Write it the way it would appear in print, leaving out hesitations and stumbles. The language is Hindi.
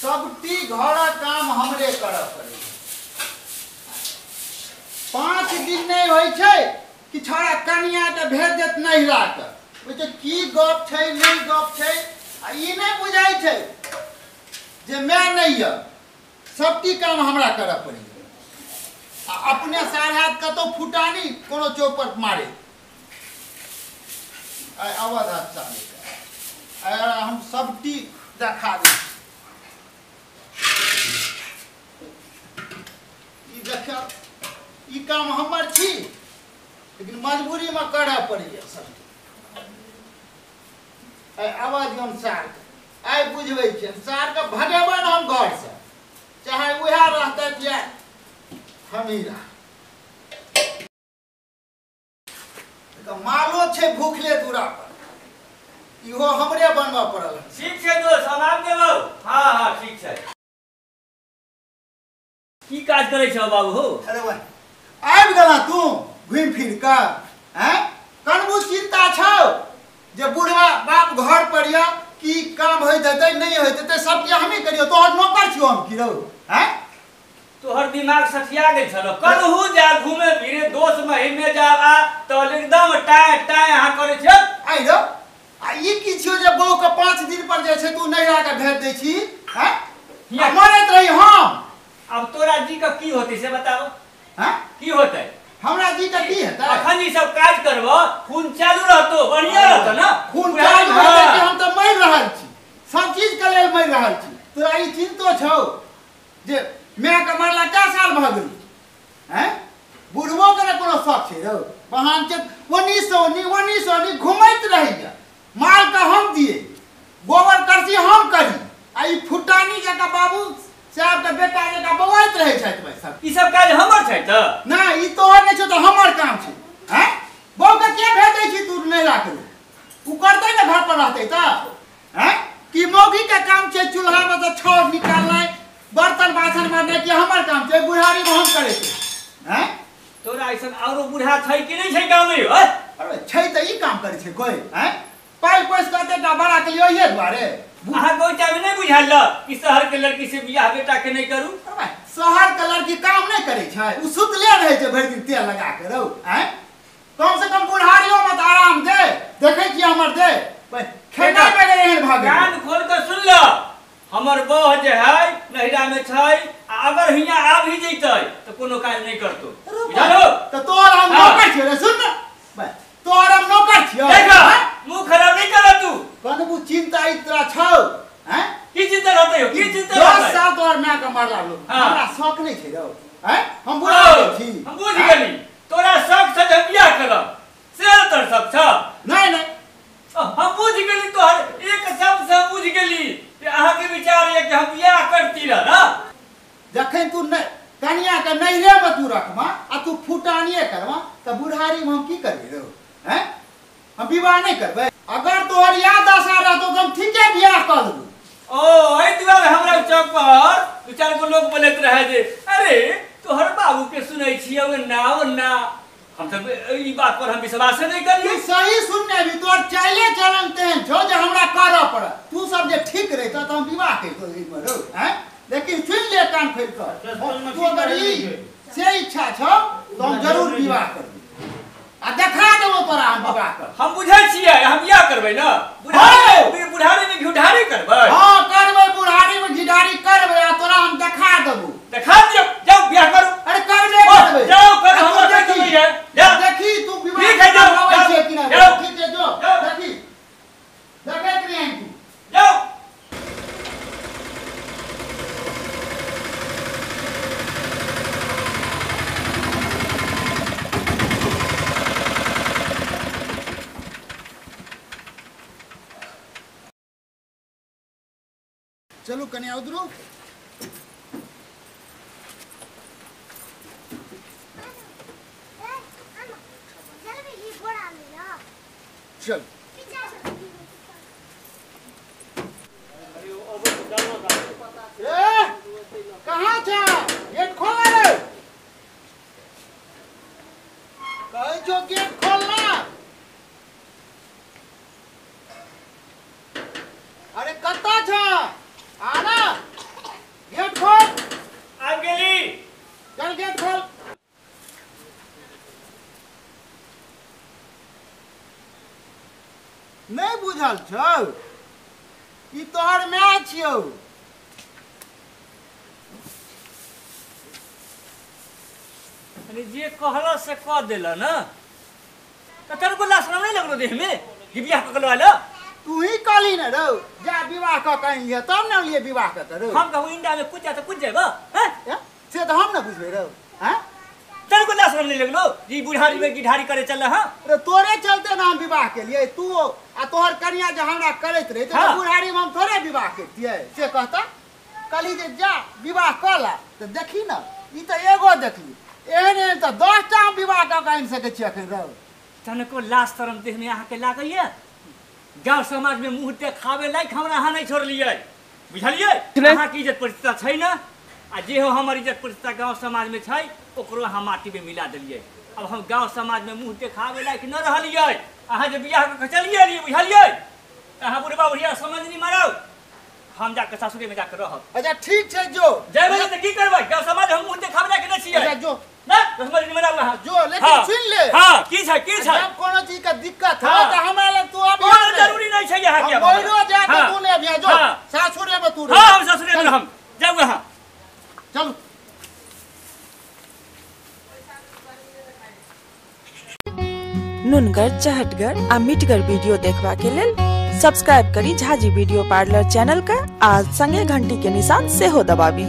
सबटी घर काम हमरे कर पड़े। 5 दिन नहीं होय छै कि छोड़ा कनिया के भेज देत नहिरा के। ओते की गप छै नहीं गप छै आ ई नहीं बुझाय छै जे मैं नहीं है सबटी काम हमरा कर पड़े। अपने साढ़ात कतो फुटानी कोनो चौपट मारे आवाज हम सबटी देखा दे। ई काम हमर छी लेकिन मजबूरी में करे पड़े सब। आवाज हम सार आई बुझे सार के भगवान हम घर से चाहे वह रहते या हमी मालो छे भूखले दूरा पर इहो हमरे बनवा पड़ल। ठीक छै दोस्त हम आब देबौ। हां हां ठीक छै। की काज करे छ बाबू हो? अरे भाई आबि गेला तू घुम फिर के हैं कनबू चिंता छौ जे बुढ़वा बाप घर पर या की काम होय देतै नहीं होय देतै सब के हमी करियो। तोहर नौकर छियो हम की रहू हैं? तोहर दिमाग सठिया गेल छलो। कलहू जा घूमे फिरे दोस्त महीने जा आ तो एकदम टाय टाय हां करे छ। आई रो आ ई की छियो जे बहू के 5 दिन पर जे छै तू नैरा के भेज दै छी हैं? हिया मरत रही हम। अब तोरा जी का की होते से बताओ हैं? की होते? हमरा जी का की हेतै? अखन ई सब काज करबो खून चालू रहतो बढ़िया रहतो ना। खून चालू रहतै कि हम त मर रहल छी सब चीज के लेल मर रहल छी। तोरा ई चिंतो छौ जे मैं के मरला क्या साल भ गेल हैं? बुढ़बो के कोनो शौक छै रो बहान के 19 घुमैत रहिया माल का हम दिए गोबर करसी हम करी आ ई फुटानी जका बाबू साहब के बेटा जका बवाइत रहे छै भाई सब। ई सब काज हमर छै त ना ई तोहर नै छै त हमर काम छै हैं? बहू के के भेज दै छी तू नहीं राख उ करतै ना घर पर रहतै त हैं? कि मौगी के काम छै चूल्हा में से छौर निकालनाइ बर्तन बासन मारनाइ कि हमर काम छै बुढ़ारी में हम करे छै हैं? तोरा ऐसन औरो बुढ़ा छै कि नहीं छै गांव में? अरे छै त ई काम करे छै कोई हैं? पाई पैस करते ता बड़ा के लिए ये द्वारे अहा कोई टाइम नहीं बुझाल कि शहर के लड़की से बियाह बेटा के नहीं करू। अरे शहर के लड़की काम नहीं करे छै उ सुतले रहे छै भर दिन तेल लगा के रहो हैं? कम से कम बुढ़ारियों में आराम दे देखे छी हमर दे खेना में एहन भागे। कान खोल के सुन ल हमर बह जे है नहिरा में छै अगर हिया आ भी जइतै त कोनो काज नहीं करतो बुझालो। त तोर हम नौकर छियै रे सुन न तोर हम नौकर छियै देखा मुंह खराब नहीं कर तू। कनबू चिंता इतरा छौ हैं? की चिंता रहते हो? की चिंता 10 साल तोर मां के मरला लोग हमरा शौक नहीं छै रो हैं? हम बुढ़ा छी हम बुझ गेली तोरा शौक से जे बियाह करब से तोर शौक छ नहीं नहीं हम बुझ गेली तोहर एक शब्द से बुझ गेली कि अहा के विचार है कि हम बियाह करती रह ना। जखन तू नहीं कनिया के नहिरे में तू रखमा आ तू फुटानिए करवा त बुढ़ारी में हम की करबे रो हैं? हम विवाह नहीं करबे। अगर तोहर याद आशा रहतो त हम ठीके बियाह कर देबो। ओ एहि दुआरे हमरा चौक पर दू चार गो लोग बोलैत रहे जे अरे तोहर बाबू के सुनै छियै ना हम सब ई बात पर हम विश्वास नहीं करिए। सही सुनने भी तोर चाले चलन तेहन छौ जे हमरा करऽ पड़े। तू सब जे ठीक रहता त हम विवाह करतो ई मरो हैं? लेकिन सुन ले कान खोल कर तू अगर ई से इच्छा छौ तो हम जरूर विवाह करबो आ देखा देबो तोरा हम विवाह कर। हम बुझै छियै हम बियाह करबै ना बुढ़ारी में घुढ़ारी करबै। हां करबै बुढ़ारी में घिढारी करबै आ तोरा हम देखा देबो। देखा दियो जाओ बियाह करू। अरे करबे करबै जाओ कर हम देखी है देखी तू विवाह ठीक है जाओ छै कि ना ठीक है जो देखी देखत नहीं तू जाओ। चलो कन्या उधरो चल कहाँ था गेट खोला रे कहे जो गेट खोलना। अरे आना गेट खोल। आ गेली। चल गेट खोल। नहीं बुझल छौ ई तोहर माय छियौ। अरे जे कहला से कह देला ना तो तेरे को लाश नहीं लगलो देह में कि बियाह कर लो आलो। तू ही कहली ना रो जा विवाह क कहिए तब ना लिए विवाह क करो। हम कहू इंडिया में कुछ तो कुछ जाबो हैं से तो हम ना बुझबे रो। हैं तेरे को लाश नहीं लगलो जी बुढ़ारी में गिठारी करे चल हां। अरे तोरे चलते ना हम विवाह के लिए तू आ तोहर कन्या जे हमरा करैत रहे तो हाँ। बुढ़ारी में हम थोड़े विवाह करतिए से कहता कहली जे जा विवाह कला तो देखी ना ई तो एगो देखली एहन तो 10 टा विवाह क के आनि सकै छी अखन रो। तनको लाश शरम देह में यहाँ के लागैया गांव समाज में मुंह देखावे लायक हमरा हां नहीं छोड़लिए बुझलिए। यहाँ की इज्जत प्रतिष्ठा छै ना आ जे हो हमर इज्जत प्रतिष्ठा गांव समाज में छै ओकरो हम माटी में मिला देलिए। अब हम गांव समाज में मुंह देखावे लायक न रहलिए। अहाँ जे बियाह क चलिए लिए बुझलिए अहाँ बुढ़बा बुढ़िया समझ नहीं मारो हम जाके सासुरे में जाके रहब। अच्छा ठीक छै जो जय बोले त की करबै गांव समाज हम मुंह देखावे लायक न छियै। अच्छा जो ना समझ नहीं मारो वहां जो लेकिन सुन ले। हां की छै जब कोनो चीज का दिक्कत हो हाँ। तो हमरा ले तू अब कोनो जरूरी नहीं छै यहाँ के। मोइरो जा के हाँ। तू ने भेजो हाँ। सासुरे में तू रह। हां हम सासुरे में हम जाऊ वहां चल। नुनगर चहटगर आ मिटगर वीडियो देखबा के लेल सब्सक्राइब करी झाजी वीडियो पार्लर चैनल का आ संगे घंटी के निशान से हो दबाबी।